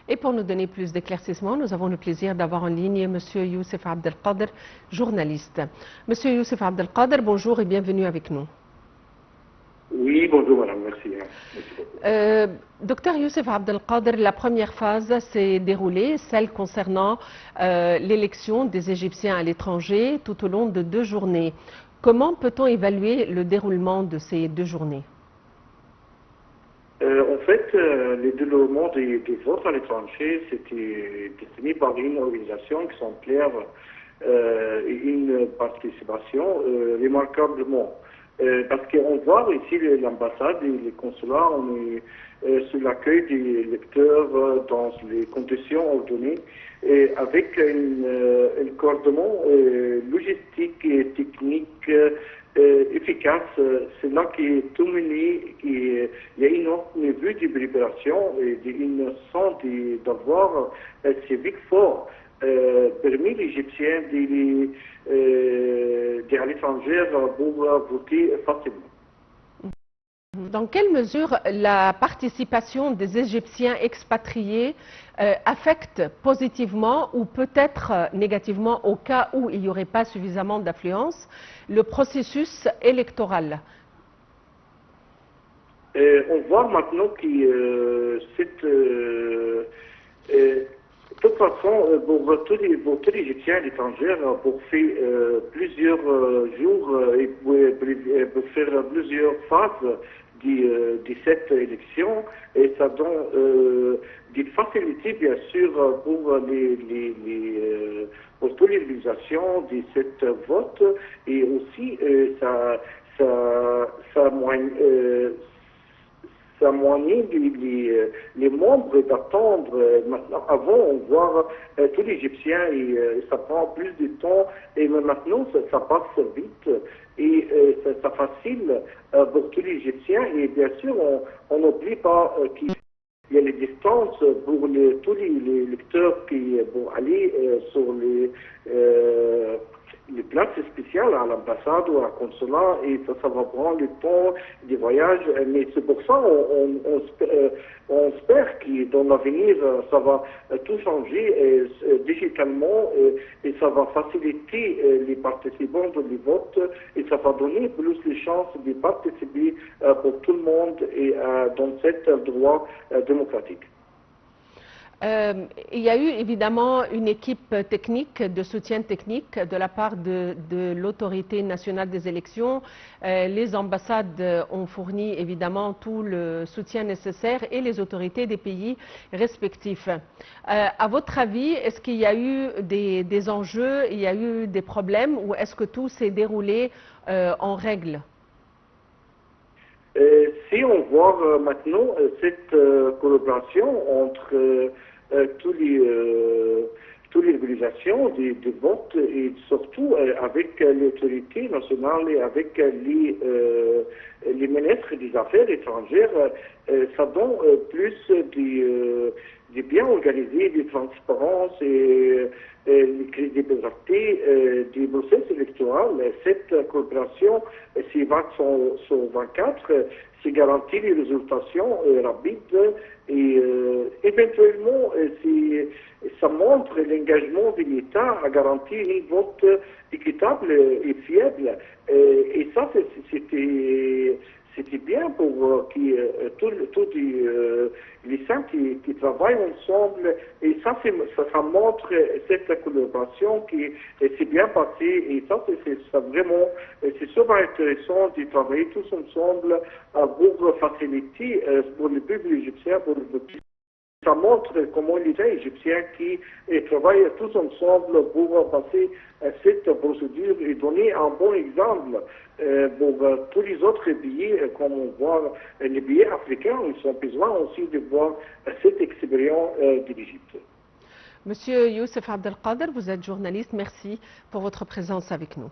Et pour nous donner plus d'éclaircissements, nous avons le plaisir d'avoir en ligne M. Youssef Abdelkader, journaliste. Monsieur Youssef Abdelkader, bonjour et bienvenue avec nous. Oui, bonjour madame, merci. Merci beaucoup. Docteur Youssef Abdelkader, la première phase s'est déroulée, celle concernant l'élection des Égyptiens à l'étranger tout au long de 2 journées. Comment peut-on évaluer le déroulement de ces 2 journées? En fait, le déroulement des votes à l'étranger, c'était défini par une organisation exemplaire et une participation remarquablement. Parce qu'on voit ici l'ambassade et les consulats, on est sur l'accueil des lecteurs dans les conditions ordonnées, avec un coordonnement logistique et technique efficace. C'est là qui est tout mené, il y a une autre vue de préparation et une sens d'avoir un civique fort. Permis l'Égyptien d'aller à l'étranger pour voter facilement. Dans quelle mesure la participation des Égyptiens expatriés affecte positivement ou peut-être négativement, au cas où il n'y aurait pas suffisamment d'affluence, le processus électoral? On voit maintenant que de toute façon, pour tous les Égyptiens à l'étranger, pour faire plusieurs jours et pour faire plusieurs phases de cette élection, et ça donne des facilités, bien sûr, pour pour toutes les organisations de cette vote, et aussi ça moyen les membres d'attendre. Maintenant, avant, on voit tous les Égyptiens et ça prend plus de temps, et maintenant ça passe vite et ça facile pour tous les Égyptiens, et bien sûr on n'oublie pas qu'il y a les distances pour tous les lecteurs qui vont aller sur les places spéciales à l'ambassade ou à consulat, et ça va prendre le temps des voyages, mais c'est pour ça on espère que dans l'avenir ça va tout changer digitalement, et ça va faciliter les participants de les votes, et ça va donner plus de chances de participer pour tout le monde et dans cet droit démocratique. Il y a eu évidemment une équipe technique, de soutien technique de la part de l'autorité nationale des élections. Les ambassades ont fourni évidemment tout le soutien nécessaire, et les autorités des pays respectifs. À votre avis, est-ce qu'il y a eu des enjeux, il y a eu des problèmes, ou est-ce que tout s'est déroulé en règle? Si on voit maintenant cette collaboration entre toutes les organisations de vote, et surtout avec l'autorité nationale et avec les ministres des Affaires étrangères, ça donne plus de bien organisé, de transparence et de crédibilité du processus électoral. Cette coopération, si 20 sur 24, c'est garantit les résultats rapides, et éventuellement ça montre l'engagement de l'État à garantir un vote équitable et fiable, et ça c'était bien pour tous les gens qui travaillent ensemble, et ça montre cette collaboration qui s'est bien passée, et ça c'est super intéressant de travailler tous ensemble pour faciliter pour le peuple égyptien, pour le peuple. Ça montre comment les gens égyptiens qui travaillent tous ensemble pour passer cette procédure et donner un bon exemple pour tous les autres pays, comme on voit les pays africains. Ils ont besoin aussi de voir cette expérience de l'Égypte. Monsieur Youssef Abdelkader, vous êtes journaliste. Merci pour votre présence avec nous.